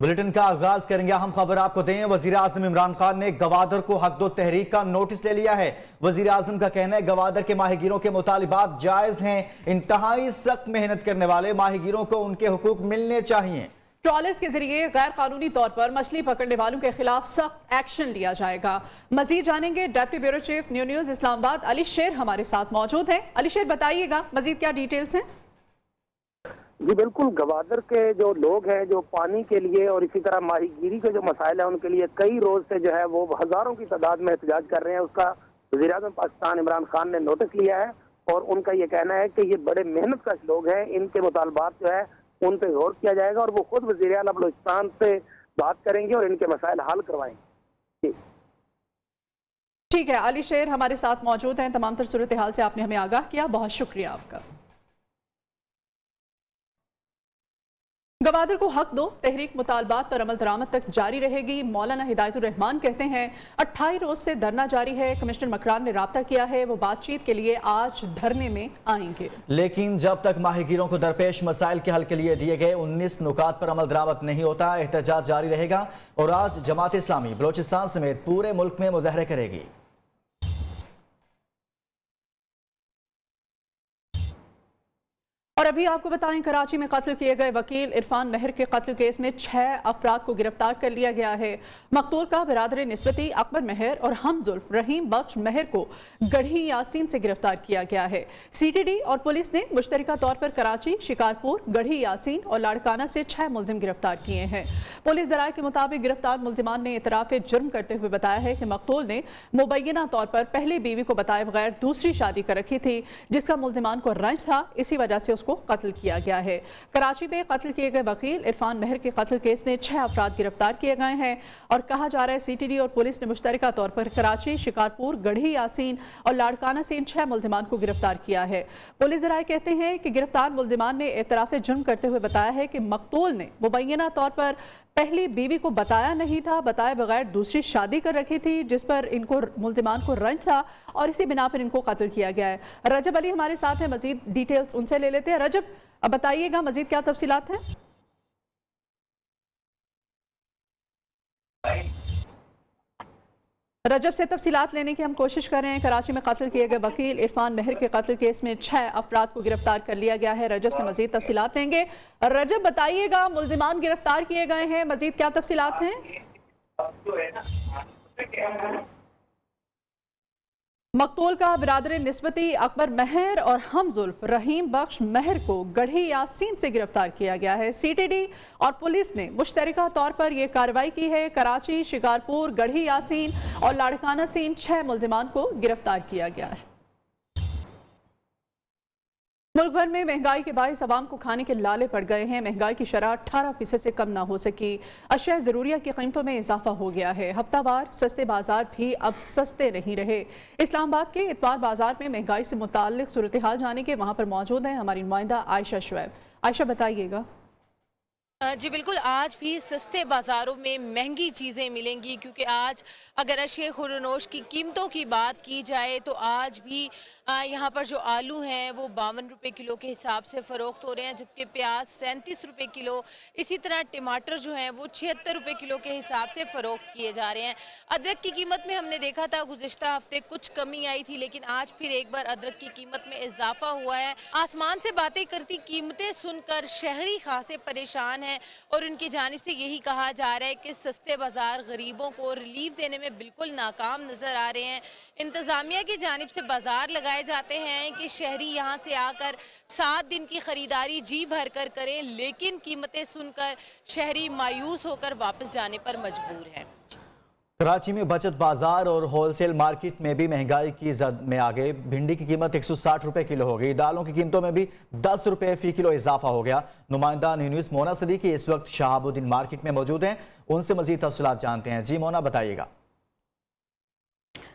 Bulletin का आगाज करेंगे। अहम खबर आपको दें, वजीर आजम इमरान खान ने गवादर को हक दो तहरीक का नोटिस ले लिया है। वजीर आजम का कहना है गवादर के माहिगीरों के मुतालिबात जायज हैं। इंतहाई सख्त मेहनत करने वाले माहिगीरों को उनके हुकूक मिलने चाहिए। ट्रॉलर्स के जरिए गैर कानूनी तौर पर मछली पकड़ने वालों के खिलाफ सख्त एक्शन लिया जाएगा। मजीद जानेंगे deputy bureau chief news Islamabad Ali शेर हमारे साथ मौजूद हैं। अली शेर बताइएगा मजीद क्या डिटेल्स हैं? जी बिल्कुल, गवादर के जो लोग हैं जो पानी के लिए और इसी तरह माहीगीरी के जो मसाइल हैं उनके लिए कई रोज से जो है वो हजारों की तादाद में एहतजाज कर रहे हैं। उसका वज़ीर आज़म पाकिस्तान इमरान खान ने नोटिस लिया है और उनका ये कहना है कि ये बड़े मेहनत कश लोग हैं, इनके मुतालबात जो है उन पर गौर किया जाएगा और वो खुद वज़ीर आला बलूचिस्तान से बात करेंगे और इनके मसाइल हल करवाएंगे। ठीक है, अली शेर हमारे साथ मौजूद हैं। तमाम तर सूरत हाल से आपने हमें आगाह किया, बहुत शुक्रिया आपका। गवादर को हक दो तहरीक मुतालबात पर अमल दरामद तक जारी रहेगी। मौलाना हिदायतुर रहमान कहते हैं 28 रोज से धरना जारी है। कमिश्नर मकरान ने राब्ता किया है, वो बातचीत के लिए आज धरने में आएंगे। लेकिन जब तक माहिगीरों को दरपेश मसाइल के हल के लिए दिए गए 19 नुकात पर अमल दरामद नहीं होता, एहतजाज जारी रहेगा। और आज जमात इस्लामी बलोचिस्तान समेत पूरे मुल्क में मुजाहरे करेगी। और अभी आपको बताएं, कराची में कत्ल किए गए वकील इरफान महर के कत्ल केस में 6 अफराद को गिरफ्तार कर लिया गया है। मकतूल का बिरादर निस्बती अकबर महर और हमजुल्फ रहीम बख्श महर को गढ़ी यासीन से गिरफ्तार किया गया है। CTD और पुलिस ने मुश्तरका तौर पर कराची, शिकारपुर, गढ़ी यासीन और लाड़काना से 6 मुलजिम गिरफ्तार किए हैं। पुलिस ज़राए के मुताबिक गिरफ्तार मुलजिमान ने इतराफ़ जुर्म करते हुए बताया है कि मकतूल ने मुबैना तौर पर पहली बीवी को बताए बगैर दूसरी शादी कर रखी थी, जिसका मुलजिमान को रंज था, इसी वजह से को कत्ल किया गया है। कराची में कत्ल किए गए वकील इरफान महर के कत्ल केस में 6 अफराद गिरफ्तार किए गए हैं और कहा जा रहा है CTD और पुलिस ने मुश्तरका तौर पर कराची, शिकारपुर, गढ़ी यासीन और लाड़काना से इन 6 मुलजिमान को गिरफ्तार किया है। पुलिस ज़राए कहते हैं कि गिरफ्तार मुलजिमान ने एतराफ़ जुर्म करते हुए बताया है कि मकतूल ने मुबैना तौर पर पहली बीवी को बताया नहीं था, बताए बगैर दूसरी शादी कर रखी थी, जिस पर इनको मुलजिमान को रंज था और इसी बिना पर इनको कत्ल किया गया है। रजब अली हमारे साथ है, मजीद डिटेल्स उनसे ले लेते हैं। रजब, अब बताइएगा मजीद क्या तफसीलात हैं? रजब से तफसीलात लेने की हम कोशिश कर रहे हैं। कराची में कत्ल किए गए वकील इरफान महर के कत्ल केस में 6 अफराद को गिरफ्तार कर लिया गया है। रजब से मजीद तफसीलात लेंगे। रजब बताइएगा, मुल्जिमान गिरफ्तार किए गए हैं, मजीद क्या तफसीलात हैं? मकतूल का बिरादर निस्बती अकबर महर और हमजुल्फ रहीम बख्श महर को गढ़ी यासीन से गिरफ्तार किया गया है। CTD और पुलिस ने मुश्तरका तौर पर यह कार्रवाई की है। कराची, शिकारपुर, गढ़ी यासीन और लाड़काना से इन 6 मुलजिमान को गिरफ्तार किया गया है। मुल्क भर में महंगाई के बाइस अवाम को खाने के लाले पड़ गए हैं। महंगाई की शरह 18% से कम ना हो सकी। अशिया ज़रूरिया की कीमतों में इजाफा हो गया है। हफ्तावार सस्ते बाजार भी अब सस्ते नहीं रहे। इस्लामाबाद के इतवार बाजार में महंगाई से मुताल्लिक सूरत हाल जाने के वहाँ पर मौजूद हैं हमारी नुमाइंदा आयशा शुएब। आयशा बताइएगा। जी बिल्कुल, आज भी सस्ते बाज़ारों में महंगी चीज़ें मिलेंगी, क्योंकि आज अगर अशिया खुर्रनोश की कीमतों की बात की जाए तो आज भी यहाँ पर जो आलू हैं वो 52 रुपये किलो के हिसाब से फ़रोख्त हो रहे हैं, जबकि प्याज 37 रुपये किलो, इसी तरह टमाटर जो हैं वो 76 रुपये किलो के हिसाब से फ़रोख्त किए जा रहे हैं। अदरक की कीमत में हमने देखा था गुज़िश्ता हफ्ते कुछ कमी आई थी, लेकिन आज फिर एक बार अदरक की कीमत में इजाफा हुआ है। आसमान से बातें करती कीमतें सुनकर शहरी खासे परेशान हैं और उनकी जानिब से यही कहा जा रहा है कि सस्ते बाजार गरीबों को रिलीफ देने में बिल्कुल नाकाम नजर आ रहे हैं। इंतजामिया की जानिब से बाजार लगाए जाते हैं कि शहरी यहाँ से आकर 7 दिन की खरीदारी जी भर कर करें, लेकिन कीमतें सुनकर शहरी मायूस होकर वापस जाने पर मजबूर हैं। कराची में बचत बाजार और होलसेल मार्केट में भी महंगाई की जद में आ गए। भिंडी की कीमत 160 रुपए किलो हो गई। दालों की कीमतों में भी 10 रुपए फी किलो इजाफा हो गया। नुमाइंदा न्यूज़ मोना सदीकी इस वक्त शहाबुद्दीन मार्केट में मौजूद हैं, उनसे मजीद तफसीलात जानते हैं। जी मोना, बताइएगा।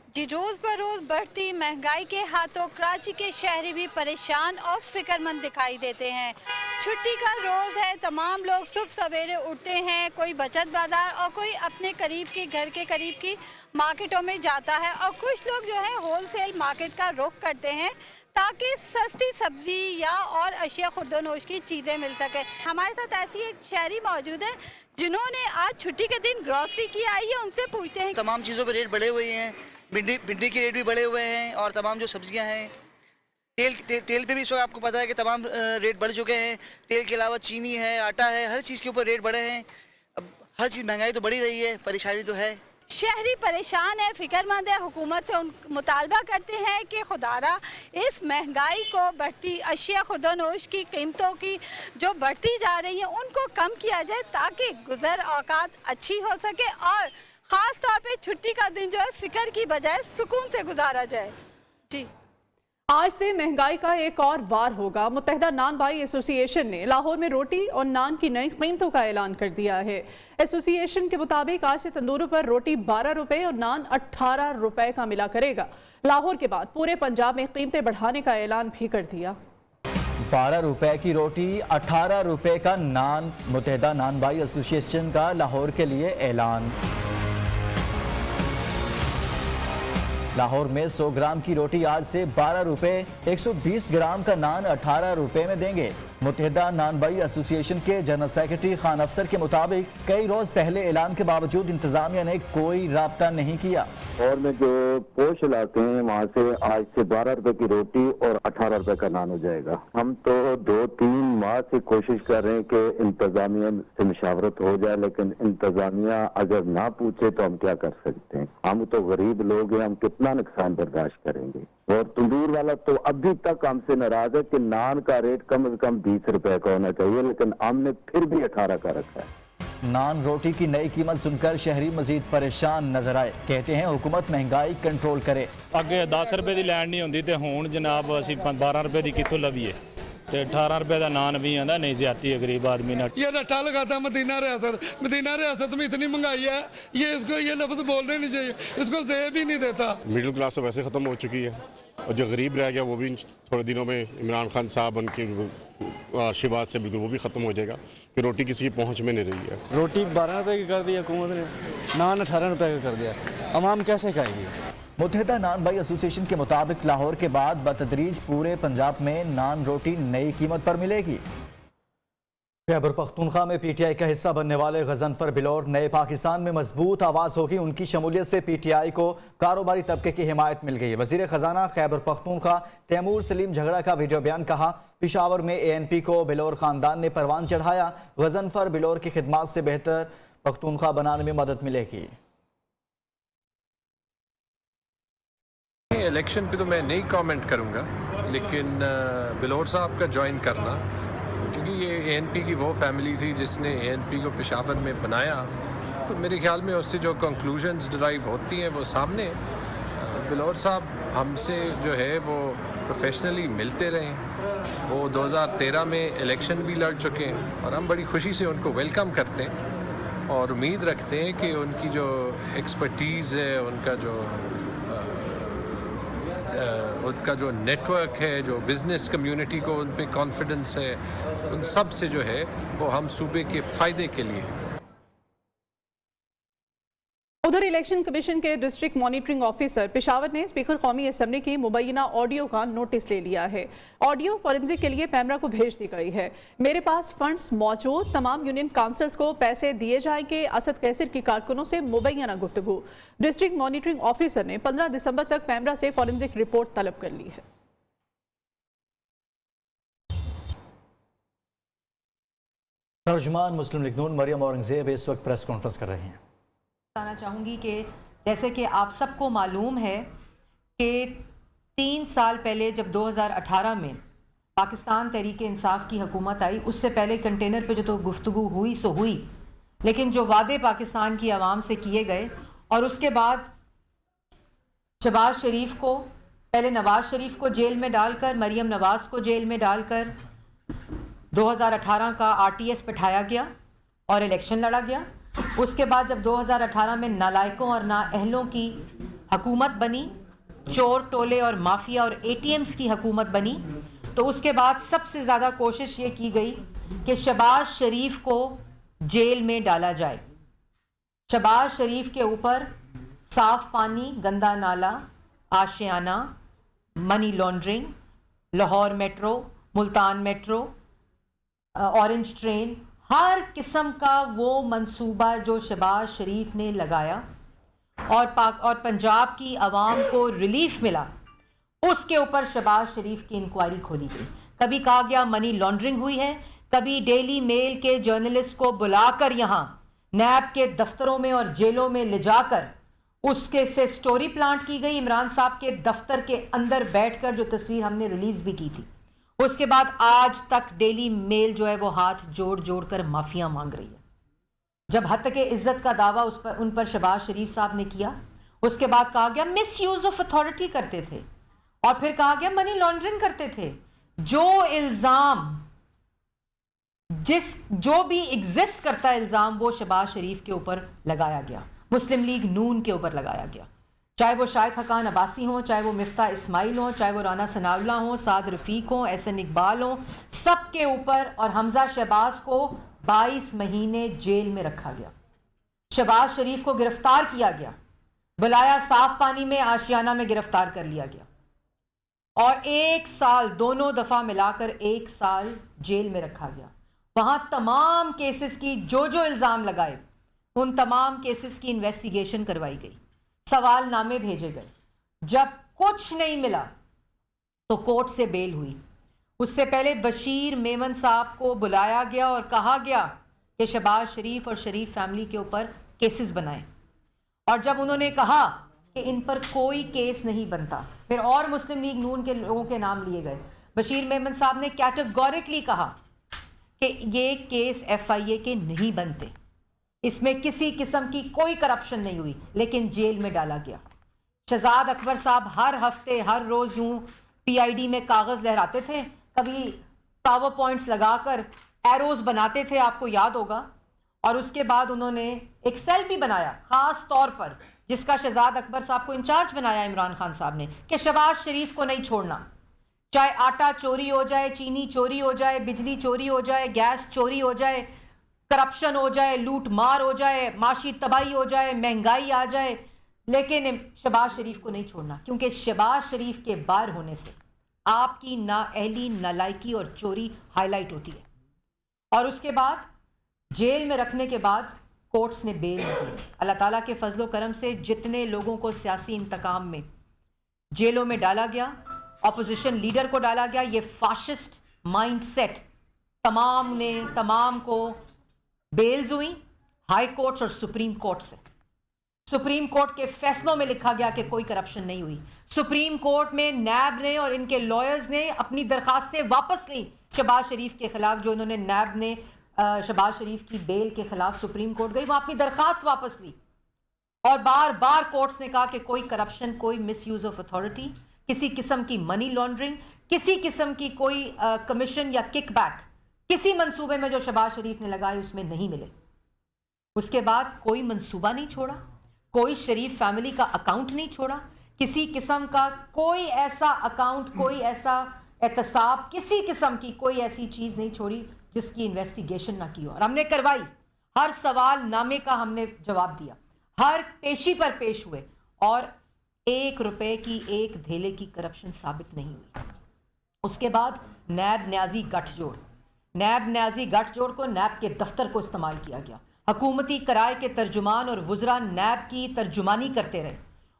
जी, रोज़ बरोज़ बढ़ती महंगाई के हाथों कराची के शहरी भी परेशान और फिक्रमंद दिखाई देते हैं। छुट्टी का रोज़ है, तमाम लोग सुबह सवेरे उठते हैं, कोई बचत बाज़ार और कोई अपने करीब की घर के करीब की मार्केटों में जाता है और कुछ लोग जो है होलसेल मार्केट का रुख करते हैं ताकि सस्ती सब्जी या और अशिया खुर्दोनोश की चीज़ें मिल सके। हमारे साथ ऐसी एक शहरी मौजूद है जिन्होंने आज छुट्टी के दिन ग्रॉसरी की आई है, उनसे पूछते हैं। तमाम चीज़ों पे रेट बढ़े हुए हैं, भिंडी के रेट भी बढ़े हुए हैं और तमाम जो सब्जियां हैं, तेल पे भी इस वक्त आपको पता है कि तमाम रेट बढ़ चुके हैं। तेल के अलावा चीनी है, आटा है, हर चीज़ के ऊपर रेट बढ़े हैं। अब हर चीज़ महंगाई तो बढ़ी रही है, परेशानी तो है। शहरी परेशान है, फिक्रमंद है, हुकूमत से मुतालबा करते हैं कि खुदारा इस महंगाई को, बढ़ती अशिया खुर्दोनोश की कीमतों की जो बढ़ती जा रही है उनको कम किया जाए ताकि गुज़र औकात अच्छी हो सके और ख़ास तौर पे छुट्टी का दिन जो है फ़िक्र की बजाय सुकून से गुजारा जाए। जी, आज से महंगाई का एक और वार होगा। मुत्तहिदा नान भाई एसोसिएशन ने लाहौर में रोटी और नान की नई कीमतों का ऐलान कर दिया है। एसोसिएशन के मुताबिक आज से तंदूरों पर रोटी 12 रुपए और नान 18 रुपए का मिला करेगा। लाहौर के बाद पूरे पंजाब में कीमतें बढ़ाने का ऐलान भी कर दिया। 12 रुपए की रोटी, 18 रुपए का नान। मुत्तहिदा नान भाई एसोसिएशन का लाहौर के लिए ऐलान। लाहौर में 100 ग्राम की रोटी आज से 12 रुपए, 120 ग्राम का नान 18 रुपए में देंगे। मुत्तहिदा नान भाई एसोसिएशन के जनरल सेक्रेटरी खान अफसर के मुताबिक कई रोज पहले ऐलान के बावजूद इंतजामिया ने कोई राब्ता नहीं किया। और में जो पोश इलाके हैं वहाँ से आज से 12 रुपए की रोटी और 18 रुपए का नान हो जाएगा। हम तो 2-3 माह से कोशिश कर रहे हैं कि इंतजामिया से मुशावरत हो जाए, लेकिन इंतजामिया अगर ना पूछे तो हम क्या कर सकते हैं। हम तो गरीब लोग हैं, हम कितना नुकसान बर्दाश्त करेंगे। और तंदूर वाला तो अभी तक हमसे नाराज है कि नान का रेट कम से कम 20 रुपए का होना चाहिए, लेकिन हमने फिर भी 18 का रखा है। नान रोटी की नई कीमत सुनकर शहरी मजीद परेशान नजर आए। कहते हैं हुकूमत महंगाई कंट्रोल करे। अगे 10 रुपए की लैंड नहीं होंगी तो हुण जनाब असीं 12 रुपए की कितों लवीए, 18 रुपए का नान भी आंदा नहीं ज्यादा है गरीब आदमी ने। ये रट्टा लगाता मदीना रियासत में इतनी महंगाई है, ये लफ्ज बोलने नहीं चाहिए, इसको ज़ेब ही नहीं देता। मिडिल क्लास तो वैसे ख़त्म हो चुकी है और जो गरीब रह गया वो भी थोड़े दिनों में इमरान खान साहब उनके आशीर्वाद से बिल्कुल वो भी ख़त्म हो जाएगा कि रोटी किसी की पहुंच में नहीं रही है। रोटी 12 रुपए की कर दी हुकूमत ने, नान 18 रुपए का कर दिया, अवाम कैसे खाएगी। मुत्तहिदा नान भाई एसोसिएशन के मुताबिक लाहौर के बाद बतदरीज पूरे पंजाब में नान रोटी नई कीमत पर मिलेगी। खैबर पख्तूनख्वा में पीटीआई का हिस्सा बनने वाले गजनफर बिलोर नए पाकिस्तान में मजबूत आवाज़ होगी। उनकी शमूलियत से पीटीआई को कारोबारी तबके की हिमायत मिल गई है। वजीर खजाना खैबर पख्तूनख्वा तैमूर सलीम झगड़ा का वीडियो बयान कहा, पिशावर में ANP को बिलोर खानदान ने परवान चढ़ाया। गजनफर बिलोर की खिदमात से बेहतर पख्तूनख्वा बनाने में मदद मिलेगी। इलेक्शन पे तो मैं नहीं कमेंट करूंगा, लेकिन बिलोर साहब का ज्वाइन करना, क्योंकि ये ANP की वो फैमिली थी जिसने ANP को पेशावर में बनाया, तो मेरे ख्याल में उससे जो कंक्लूजन्स डिराइव होती हैं वो सामने। बिलोर साहब हमसे जो है वो प्रोफेशनली मिलते रहे, वो 2013 में इलेक्शन भी लड़ चुके हैं और हम बड़ी खुशी से उनको वेलकम करते हैं और उम्मीद रखते हैं कि उनकी जो एक्सपर्टीज़ है, उनका जो नेटवर्क है, जो बिज़नेस कम्युनिटी को उन पे कॉन्फिडेंस है, उन सब से जो है वो हम सूबे के फ़ायदे के लिए। उधर इलेक्शन कमीशन के डिस्ट्रिक्ट मॉनिटरिंग ऑफिसर पेशावर ने स्पीकर कौमी असम्बली की मुबैना ऑडियो का नोटिस ले लिया है। ऑडियो फॉरेंसिक के लिए पैमरा को भेज दी गई है। मेरे पास फंड्स मौजूद, तमाम यूनियन काउंसिल्स को पैसे दिए जाएंगे। असद कैसर की कारकुनों से मुबैना गुफ्तगू। डिस्ट्रिक्ट मॉनिटरिंग ऑफिसर ने 15 दिसंबर तक पैमरा से फॉरेंसिक रिपोर्ट तलब कर ली है। तर्जुमान मुस्लिम लीग नून मरियम औरंगजेब इस वक्त प्रेस कॉन्फ्रेंस कर रही हैं। बताना चाहूँगी कि जैसे कि आप सबको मालूम है कि 3 साल पहले जब 2018 में पाकिस्तान तहरीक इंसाफ की हुकूमत आई, उससे पहले कंटेनर पे जो तो गुफ्तगू हुई सो हुई, लेकिन जो वादे पाकिस्तान की आवाम से किए गए और उसके बाद शहबाज शरीफ को, पहले नवाज शरीफ को जेल में डालकर, मरियम नवाज को जेल में डालकर 2018 का RTS बिठाया गया और इलेक्शन लड़ा गया। उसके बाद जब 2018 में नालायकों और नाअहलों की हुकूमत बनी, चोर टोले और माफिया और ATMs की हुकूमत बनी, तो उसके बाद सबसे ज़्यादा कोशिश ये की गई कि शहबाज शरीफ को जेल में डाला जाए। शहबाज शरीफ के ऊपर साफ पानी, गंदा नाला, Ashiana, money laundering, Lahore metro, Multan metro, orange train, हर किस्म का वो मंसूबा जो शहबाज शरीफ ने लगाया और पंजाब की आवाम को रिलीफ मिला, उसके ऊपर शहबाज शरीफ की इंक्वायरी खोली गई। कभी कहा गया मनी लॉन्ड्रिंग हुई है, कभी डेली मेल के जर्नलिस्ट को बुलाकर यहाँ नैब के दफ्तरों में और जेलों में ले जाकर उसके से स्टोरी प्लांट की गई। इमरान साहब के दफ्तर के अंदर बैठकर जो तस्वीर हमने रिलीज भी की थी, उसके बाद आज तक डेली मेल जो है वो हाथ जोड़ जोड़ कर माफिया मांग रही है। जब हद के इज्जत का दावा उन पर शहबाज शरीफ साहब ने किया, उसके बाद कहा गया मिस यूज ऑफ अथॉरिटी करते थे और फिर कहा गया मनी लॉन्ड्रिंग करते थे। जो इल्जाम जो भी एग्जिस्ट करता है इल्जाम, वो शहबाज शरीफ के ऊपर लगाया गया, मुस्लिम लीग नून के ऊपर लगाया गया। चाहे वो शाहिद हकान अब्बासी हों, चाहे वो मिफ्ता इस्माइल हों, चाहे वो राना सनाउल्लाह हों, साद रफीक हों, एहसन इकबाल हों, सब के ऊपर। और हमजा शहबाज को 22 महीने जेल में रखा गया। शहबाज शरीफ को गिरफ्तार किया गया, बुलाया साफ पानी में, आशियाना में गिरफ्तार कर लिया गया और 1 साल, दोनों दफा मिलाकर 1 साल जेल में रखा गया। वहां तमाम केसेस की जो इल्जाम लगाए, उन तमाम केसेस की इन्वेस्टिगेशन करवाई गई, सवाल नामे भेजे गए। जब कुछ नहीं मिला तो कोर्ट से बेल हुई। उससे पहले बशीर मेमन साहब को बुलाया गया और कहा गया कि शहबाज शरीफ और शरीफ फैमिली के ऊपर केसेस बनाएं, और जब उन्होंने कहा कि इन पर कोई केस नहीं बनता, फिर और मुस्लिम लीग नून के लोगों के नाम लिए गए। बशीर मेमन साहब ने कैटेगोरिकली कहा कि ये केस FIA के नहीं बनते, इसमें किसी किस्म की कोई करप्शन नहीं हुई, लेकिन जेल में डाला गया। शहजाद अकबर साहब हर हफ्ते हर रोज यूं PID में कागज लहराते थे, कभी पावर पॉइंट्स लगाकर एरोज बनाते थे, आपको याद होगा। और उसके बाद उन्होंने एक सेल भी बनाया खास तौर पर, जिसका शहजाद अकबर साहब को इंचार्ज बनाया इमरान खान साहब ने, कि शहबाज शरीफ को नहीं छोड़ना। चाहे आटा चोरी हो जाए, चीनी चोरी हो जाए, बिजली चोरी हो जाए, गैस चोरी हो जाए, करप्शन हो जाए, लूट मार हो जाए, माशी तबाही हो जाए, महंगाई आ जाए, लेकिन शहबाज शरीफ को नहीं छोड़ना, क्योंकि शहबाज शरीफ के बाहर होने से आपकी नाअहली, नालायकी और चोरी हाईलाइट होती है। और उसके बाद जेल में रखने के बाद कोर्ट्स ने बेल दी। अल्लाह ताला के फजलो करम से जितने लोगों को सियासी इंतकाम में जेलों में डाला गया, अपोजिशन लीडर को डाला गया, ये फाशिस्ट माइंडसेट, तमाम को बेल्स हुई हाई कोर्ट्स और सुप्रीम कोर्ट से। सुप्रीम कोर्ट के फैसलों में लिखा गया कि कोई करप्शन नहीं हुई। सुप्रीम कोर्ट में नैब ने और इनके लॉयर्स ने अपनी दरखास्तें वापस ली शहबाज शरीफ के खिलाफ, जो इन्होंने नैब ने शहबाज शरीफ की बेल के खिलाफ सुप्रीम कोर्ट गई, वहां अपनी दरखास्त वापस ली। और बार बार कोर्ट्स ने कहा कि कोई करप्शन, कोई मिसयूज ऑफ अथॉरिटी, किसी किस्म की मनी लॉन्ड्रिंग, किसी किस्म की कोई कमीशन या किकबैक किसी मंसूबे में जो शहबाज शरीफ ने लगाए उसमें नहीं मिले। उसके बाद कोई मंसूबा नहीं छोड़ा, कोई शरीफ फैमिली का अकाउंट नहीं छोड़ा, किसी किस्म का कोई ऐसा अकाउंट, कोई ऐसा एहतसाब, किसी किस्म की कोई ऐसी चीज नहीं छोड़ी जिसकी इन्वेस्टिगेशन ना की हो। और हमने करवाई, हर सवाल नामे का हमने जवाब दिया, हर पेशी पर पेश हुए, और 1 रुपए की 1 धेले की करप्शन साबित नहीं हुई। उसके बाद नैब न्याजी गठजोड़ को नैब के दफ्तर को इस्तेमाल किया गया। हुकूमती कराए के तर्जुमान और वुज़रा नैब की तर्जुमानी करते रहे,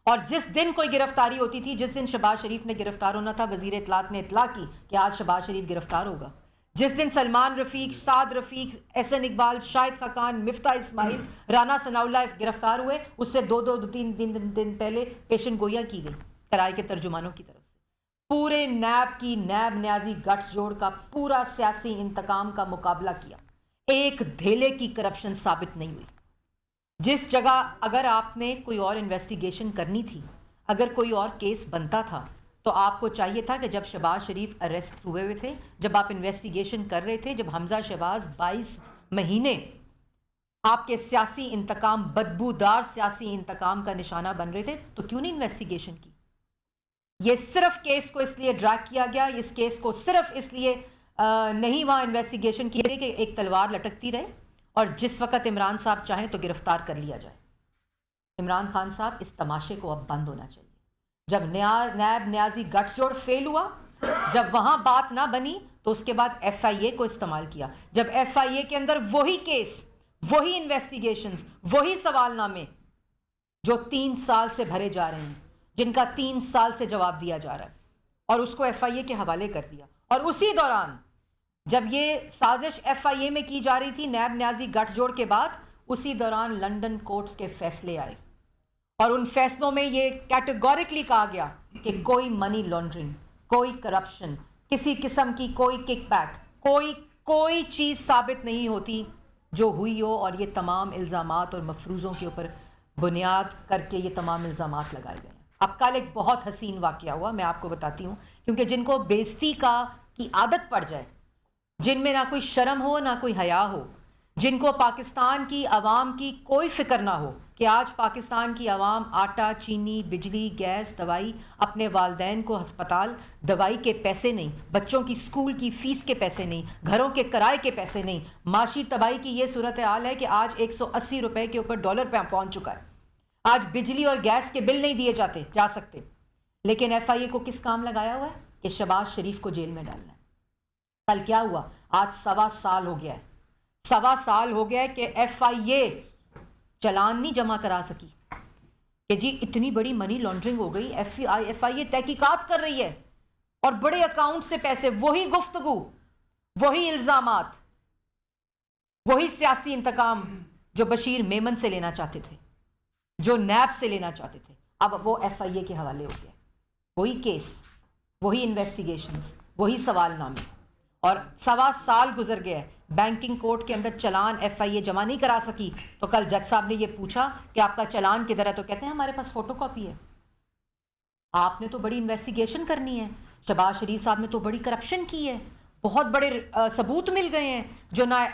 और जिस दिन कोई गिरफ्तारी होती थी, जिस दिन शहबाज शरीफ ने गिरफ्तार होना था, वजीर इत्तलात ने इत्तला की कि आज शहबाज शरीफ गिरफ्तार होगा। जिस दिन सलमान रफीक, साद रफीक, एहसन इकबाल, शाहिद खकान, मिफ्ता इस्माइल, राना सनाउल्लाह गिरफ्तार हुए, उससे 2-3 दिन पहले पेशन गोइयां की गई कराए के तर्जुमानों की तरफ से। पूरे नैब की नैब न्याजी गठजोड़ का पूरा सियासी इंतकाम का मुकाबला किया, 1 धेले की करप्शन साबित नहीं हुई। जिस जगह अगर आपने कोई और इन्वेस्टिगेशन करनी थी, अगर कोई और केस बनता था, तो आपको चाहिए था कि जब शहबाज शरीफ अरेस्ट हुए थे, जब आप इन्वेस्टिगेशन कर रहे थे, जब हमजा शहबाज 22 महीने आपके सियासी इंतकाम, बदबूदार सियासी इंतकाम का निशाना बन रहे थे, तो क्यों नहीं इन्वेस्टिगेशन की? ये सिर्फ केस को इसलिए ड्रैग किया गया, इस केस को सिर्फ इसलिए नहीं वहाँ इन्वेस्टिगेशन की कि एक तलवार लटकती रहे और जिस वक्त इमरान साहब चाहें तो गिरफ्तार कर लिया जाए। इमरान खान साहब, इस तमाशे को अब बंद होना चाहिए। जब नैब न्याजी गठजोड़ फेल हुआ, جب وہاں بات نہ بنی تو اس کے بعد ایف آئی اے کو استعمال کیا. جب ایف آئی اے کے اندر وہی کیس, وہی انویسٹیگیشنز, وہی سوال نامے جو 3 سال سے بھرے جا رہے ہیں, جن کا 3 سال سے جواب دیا جا رہا ہے, اور اس کو ایف آئی اے کے حوالے کر دیا. اور اسی دوران جب یہ سازش ایف آئی اے میں کی جا رہی تھی نیب نیازی گٹھ جوڑ کے بعد, اسی دوران لنڈن کورٹس کے فیصلے آئے, اور ان فیصلوں میں یہ کیٹیگوریکلی کہا گیا کہ کوئی منی لانڈرنگ, کوئی کرپشن, کسی قسم کی کوئی کک بیک, کوئی چیز ثابت نہیں ہوتی جو ہوئی ہو, اور یہ تمام الزامات اور مفروضوں کے اوپر بنیاد کر کے یہ تمام الزامات لگائے گئے ہیں. اب کل ایک بہت حسین واقعہ ہوا, میں آپ کو بتاتی ہوں, کیونکہ جن کو بے عزتی کی عادت پڑ جائے, جن میں نہ کوئی شرم ہو نہ کوئی حیا ہو, جن کو پاکستان کی عوام کی کوئی فکر نہ ہو کہ آج پاکستان کی عوام آٹا, چینی, بجلی, گیس, دوائی, اپنے والدین کو ہسپتال دوائی کے پیسے نہیں, بچوں کی سکول کی فیس کے پیسے نہیں, گھروں کے کرائے کے پیسے نہیں, معاشی تباہی کی یہ صورتحال ہے کہ آج 180 روپے کے اوپر ڈالر پہ پہنچ چکا ہے. آج بجلی اور گیس کے بل نہیں دیے جا سکتے, لیکن ایف آئی اے کو کس کام لگایا ہوا ہے کہ شہباز شریف کو جیل میں ڈالنا ہے. کل کیا ہوا, آج 1.25 سال ہو گیا ہے, 1.25 سال ہو گیا ہے کہ ایف آئی اے چلان نہیں جمع کرا سکی کہ جی اتنی بڑی منی لانڈرنگ ہو گئی. ایف آئی اے تحقیقات کر رہی ہے, اور بڑے اکاؤنٹ سے پیسے, وہی گفتگو, وہی الزامات, وہی سیاسی انتقام جو بشیر میمن سے لینا چاہتے تھے, جو نیب سے لینا چاہتے تھے, اب وہ ایف آئی اے کے حوالے ہو گیا. وہی کیس, وہی انویسٹیگیشنز, وہی سوال نامے, اور 1.25 سال گزر گئے. بینکنگ کورٹ کے اندر چلان ایف آئی اے جمع نہیں کرا سکی, تو کل جج صاحب نے یہ پوچھا کہ آپ کا چلان کدھر ہے, تو کہتے ہیں ہمارے پاس فوٹو کاپی ہے. آپ نے تو بڑی انویسٹیگیشن کرنی ہے, شہباز شریف صاحب نے تو بڑی کرپشن کی ہے, بہت بڑے ثبوت مل گئے ہیں جو نہ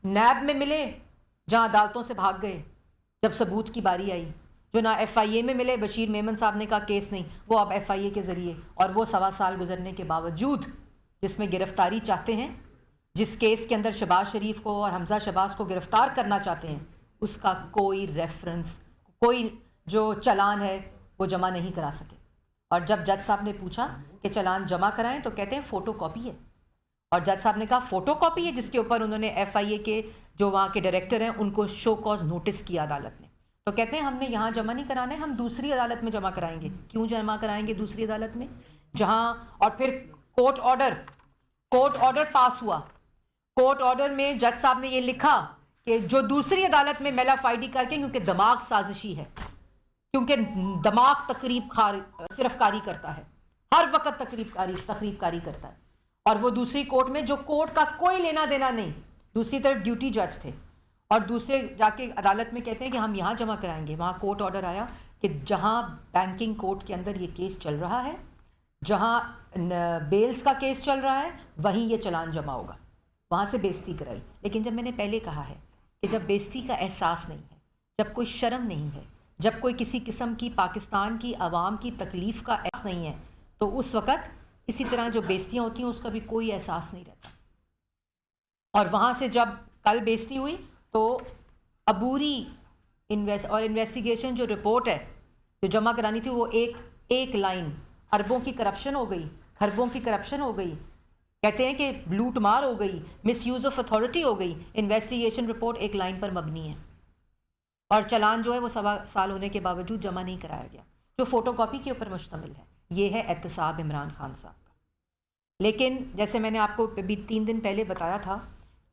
نیب میں ملے, جہاں عدالتوں سے بھاگ گئے جب ثبوت کی باری آئی, جو نہ ایف آئی اے میں ملے. بشیر میمن صاحب نے کہا کیس نہیں, وہ اب ایف آئی اے کے ذریعے, اور وہ 1.25 سال گزرنے کے باوجود جس میں گرفتاری چاہتے ہیں, جس کیس کے اندر شہباز شریف کو اور حمزہ شہباز کو گرفتار کرنا چاہتے ہیں, اس کا کوئی ریفرنس, کوئی جو چلان ہے وہ جمع نہیں کرا سکے. اور جب جج صاحب نے پوچھا کہ چلان جمع کرائیں, تو کہتے ہیں فوٹو کاپی ہے. اور جج صاحب نے کہا فوٹو کاپی ہے, جس کے اوپر انہوں نے ایف آئی اے کے جو وہاں کے ڈائریکٹر ہیں ان کو شو کاز نوٹس کیا عدالت نے. تو کہتے ہیں ہم نے یہاں جمع نہیں کرانا ہے, ہم دوسری عدالت میں جمع کرائیں گے. کیوں جمع کرائیں گے دوسری عدالت میں, جہاں, اور پھر کورٹ آرڈر پاس ہوا. کورٹ آرڈر میں جج صاحب نے یہ لکھا کہ جو دوسری عدالت میں میلا فائڈی کر کے, کیونکہ دماغ سازشی ہے, کیونکہ دماغ صرف کاری کرتا ہے, ہر وقت تقریب کاری کرتا ہے, اور وہ دوسری کورٹ میں جو کورٹ کا کوئی لینا دینا نہیں, دوسری طرف ڈیوٹی جج تھے, اور دوسرے جا کے عدالت میں کہتے ہیں کہ ہم یہاں جمع کرائیں گے. وہاں کورٹ آرڈر آیا کہ جہاں بینکنگ کورٹ کے اندر یہ کیس چل رہا ہے, جہاں بیلز کا کیس چل رہا ہے, وہیں یہ چلان جمع ہوگا. وہاں سے بے عزتی کرائی. لیکن جب میں نے پہلے کہا ہے کہ جب بے عزتی کا احساس نہیں ہے, جب کوئی شرم نہیں ہے, جب کوئی کسی قسم کی پاکستان کی عوام کی تکلیف کا احساس نہیں ہے, تو اس وقت اسی طرح جو بے عزتیاں ہوتی ہیں اس کا بھی کوئی احساس نہیں رہتا. اور وہاں سے جب کل بے عزتی ہوئی تو عبوری انویسٹیگیشن جو رپورٹ ہے جو جمع کرانی تھی, وہ ایک لائن, اربوں کی کرپشن ہو گئی, خربوں کی کرپشن ہو گئی, کہتے ہیں کہ لوٹ مار ہو گئی, مس یوز آف اتھارٹی ہو گئی. انویسٹیگیشن رپورٹ ایک لائن پر مبنی ہے, اور چلان جو ہے وہ 1.25 سال ہونے کے باوجود جمع نہیں کرایا گیا, جو فوٹو کاپی کے اوپر مشتمل ہے. یہ ہے احتساب عمران خان صاحب کا. لیکن جیسے میں نے آپ کو بھی 3 دن پہلے بتایا تھا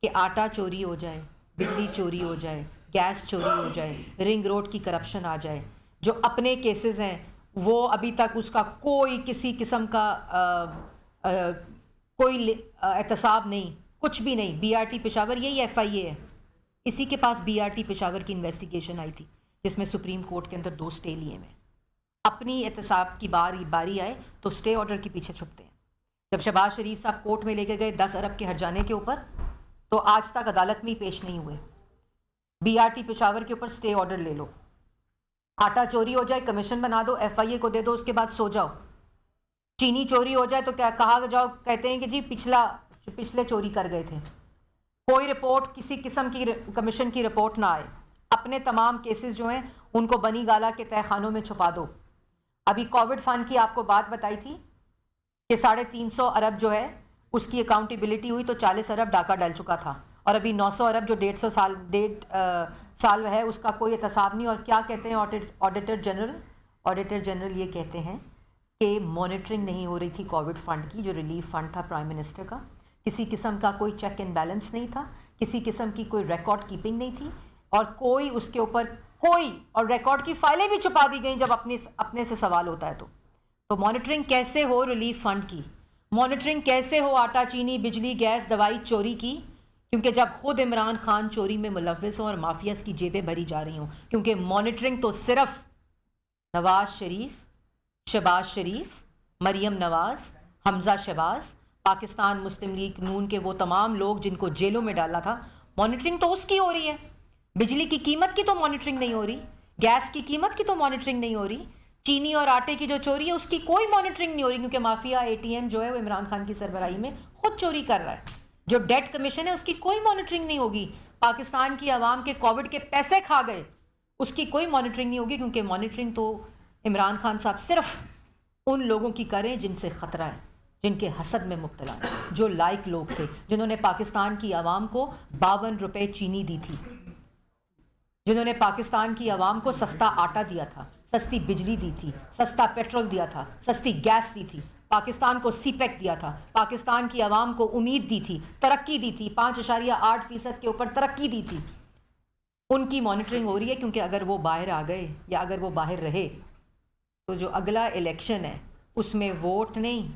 کہ آٹا چوری ہو جائے, بجلی چوری ہو جائے, گیس چوری ہو جائے, رنگ روڈ کی کرپشن آ جائے, جو اپنے کیسز ہیں وہ ابھی تک اس کا کوئی کسی قسم کا کوئی احتساب نہیں, کچھ بھی نہیں. بی آر ٹی پشاور, یہی ایف آئی اے ہے, اسی کے پاس بی آر ٹی پشاور کی انویسٹیگیشن آئی تھی جس میں سپریم کورٹ کے اندر 2 اسٹے لیے میں. اپنی احتساب کی باری آئے تو اسٹے آرڈر کے پیچھے چھپتے ہیں. جب شہباز شریف صاحب کورٹ میں لے کے گئے 10 ارب کے ہرجانے کے اوپر, تو آج تک عدالت میں ہی پیش نہیں ہوئے. بی آر ٹی پشاور کے اوپر اسٹے آرڈر لے لو, آٹا چوری ہو جائے کمیشن بنا دو, ایف آئی اے کو دے دو, اس کے بعد سو جاؤ. چینی چوری ہو جائے تو کیا کہا جاؤ, کہتے ہیں کہ جی پچھلے چوری کر گئے تھے. کوئی رپورٹ, کسی قسم کی کمیشن کی رپورٹ نہ آئے. اپنے تمام کیسز جو ہیں ان کو بنی گالا کے تہہ خانوں میں چھپا دو. ابھی کووڈ فنڈ کی آپ کو بات بتائی تھی کہ 350 ارب جو ہے اس کی اکاؤنٹیبلٹی ہوئی تو 40 ارب ڈاکہ ڈال چکا تھا، اور ابھی 900 ارب جو 1.5 سال ہے اس کا کوئی احتساب نہیں. اور کیا کہتے ہیں آڈیٹر جنرل یہ کہتے ہیں کہ مانیٹرنگ نہیں ہو رہی تھی کووڈ فنڈ کی، جو ریلیف فنڈ تھا پرائم منسٹر کا، کسی قسم کا کوئی چیک اینڈ بیلنس نہیں تھا، کسی قسم کی کوئی ریکارڈ کیپنگ نہیں تھی، اور کوئی اس کے اوپر اور ریکارڈ کی فائلیں بھی چھپا دی گئیں جب اپنے سے سوال ہوتا ہے. تو مانیٹرنگ کیسے ہو ریلیف فنڈ کی؟ مانیٹرنگ کیسے ہو آٹا چینی بجلی گیس دوائی چوری کی؟ کیونکہ جب خود عمران خان چوری میں ملوث ہوں اور مافیاز کی جیبیں بھری جا رہی ہوں. کیونکہ مانیٹرنگ تو صرف نواز شریف، شہباز شریف، مریم نواز، حمزہ شہباز، پاکستان مسلم لیگ نون کے وہ تمام لوگ جن کو جیلوں میں ڈالا تھا، مانیٹرنگ تو اس کی ہو رہی ہے. بجلی کی قیمت کی تو مانیٹرنگ نہیں ہو رہی، گیس کی قیمت کی تو مانیٹرنگ نہیں ہو رہی، چینی اور آٹے کی جو چوری ہے اس کی کوئی مانیٹرنگ نہیں ہو رہی، کیونکہ مافیا اے ٹی ایم جو ہے وہ عمران خان کی سربراہی میں خود چوری کر رہا ہے. جو ڈیٹ کمیشن ہے اس کی کوئی مانیٹرنگ نہیں ہوگی. پاکستان کی عوام کے کووڈ کے پیسے کھا گئے، اس کی کوئی مانیٹرنگ نہیں ہوگی، کیونکہ مانیٹرنگ تو عمران خان صاحب صرف ان لوگوں کی کریں جن سے خطرہ ہے، جن کے حسد میں مبتلا ہیں، جو لائق لوگ تھے، جنہوں نے پاکستان کی عوام کو 52 روپے چینی دی تھی، جنہوں نے پاکستان کی عوام کو سستا آٹا دیا تھا، سستی بجلی دی تھی، سستا پیٹرول دیا تھا، سستی گیس دی تھی، پاکستان کو سی پیک دیا تھا، پاکستان کی عوام کو امید دی تھی، ترقی دی تھی، 5.8% کے اوپر ترقی دی تھی. ان کی مانیٹرنگ ہو رہی ہے. کیونکہ اگر وہ باہر آ گئے یا اگر وہ باہر رہے تو جو اگلا الیکشن ہے اس میں ووٹ نہیں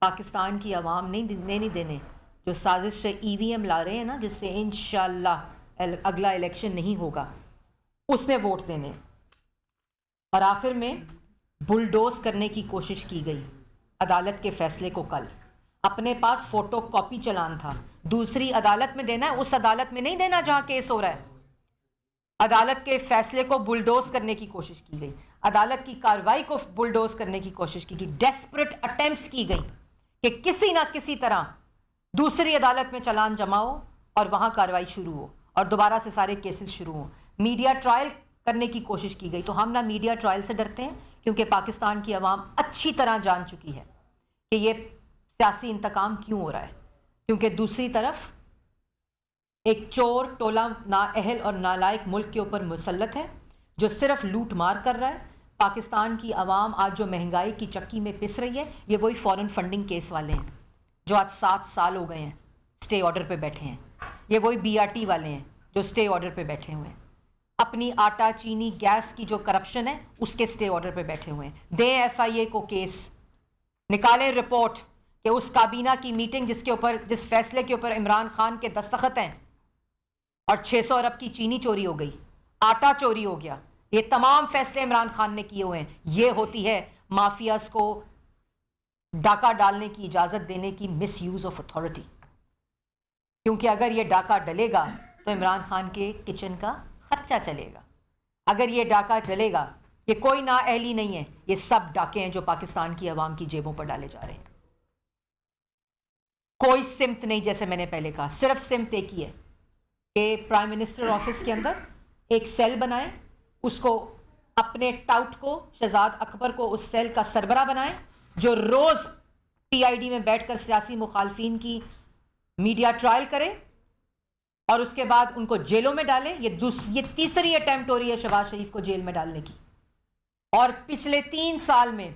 پاکستان کی عوام نہیں دینے. جو سازش سے ای وی ایم لا رہے ہیں نا، جس سے انشاءاللہ اگلا الیکشن نہیں ہوگا، اس نے ووٹ دینے. اور آخر میں بلڈوز کرنے کی کوشش کی گئی عدالت کے فیصلے کو. کل اپنے پاس فوٹو کاپی چلان تھا، دوسری عدالت میں دینا ہے، اس عدالت میں نہیں دینا جہاں کیس ہو رہا ہے. عدالت کے فیصلے کو بلڈوز کرنے کی کوشش کی گئی، عدالت کی کارروائی کو بلڈوز کرنے کی کوشش کی گئی. ڈیسپریٹ اٹیمپٹس کی گئی کہ کسی نہ کسی طرح دوسری عدالت میں چلان جمع ہو اور وہاں کارروائی شروع ہو اور دوبارہ سے سارے کیسز شروع ہوں. میڈیا ٹرائل کرنے کی کوشش کی گئی. تو ہم نہ میڈیا ٹرائل سے ڈرتے ہیں، کیونکہ پاکستان کی عوام اچھی طرح جان چکی ہے کہ یہ سیاسی انتقام کیوں ہو رہا ہے. کیونکہ دوسری طرف ایک چور ٹولہ نااہل اور نالائق ملک کے اوپر مسلط ہے جو صرف لوٹ مار کر رہا ہے. پاکستان کی عوام آج جو مہنگائی کی چکی میں پس رہی ہے، یہ وہی فورن فنڈنگ کیس والے ہیں جو آج 7 سال ہو گئے ہیں سٹے آرڈر پہ بیٹھے ہیں. یہ وہی بی آر ٹی والے ہیں جو سٹے آرڈر پہ بیٹھے ہوئے ہیں. اپنی آٹا چینی گیس کی جو کرپشن ہے اس کے سٹے آرڈر پہ بیٹھے ہوئے ہیں. دیں ایف آئی اے کو کیس، نکالیں رپورٹ کہ اس کابینہ کی میٹنگ جس فیصلے کے اوپر عمران خان کے دستخط ہیں اور 600 ارب کی چینی چوری ہو گئی، آٹا چوری ہو گیا، یہ تمام فیصلے عمران خان نے کیے ہوئے ہیں. یہ ہوتی ہے مافیاز کو ڈاکہ ڈالنے کی اجازت دینے کی مس یوز آف اتھارٹی. کیونکہ اگر یہ ڈاکہ ڈلے گا تو عمران خان کے کچن کا خرچہ چلے گا. اگر یہ ڈاکہ ڈلے گا، یہ کوئی نااہلی نہیں ہے، یہ سب ڈاکے ہیں جو پاکستان کی عوام کی جیبوں پر ڈالے جا رہے ہیں. کوئی سمت نہیں، جیسے میں نے پہلے کہا، صرف سمت ایک ہی ہے کہ پرائم منسٹر آفس کے اندر ایک سیل بنائیں، اس کو اپنے ٹاؤٹ کو شہزاد اکبر کو اس سیل کا سربراہ بنائیں، جو روز پی آئی ڈی میں بیٹھ کر سیاسی مخالفین کی میڈیا ٹرائل کرے اور اس کے بعد ان کو جیلوں میں ڈالے. یہ تیسری اٹیمپٹ ہو رہی ہے شہباز شریف کو جیل میں ڈالنے کی. اور پچھلے 3 سال میں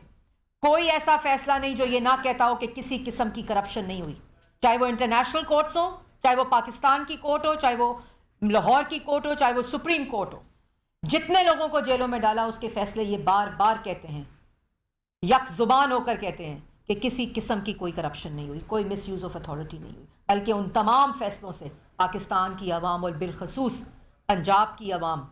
کوئی ایسا فیصلہ نہیں جو یہ نہ کہتا ہو کہ کسی قسم کی کرپشن نہیں ہوئی، چاہے وہ انٹرنیشنل کورٹس ہوں، چاہے وہ پاکستان کی کورٹ ہو، چاہے وہ لاہور کی کورٹ ہو، چاہے وہ سپریم کورٹ ہو. جتنے لوگوں کو جیلوں میں ڈالا اس کے فیصلے یہ بار بار کہتے ہیں، یک زبان ہو کر کہتے ہیں کہ کسی قسم کی کوئی کرپشن نہیں ہوئی، کوئی مس یوز آف اتھارٹی نہیں ہوئی. بلکہ ان تمام فیصلوں سے پاکستان کی عوام اور بالخصوص پنجاب کی عوام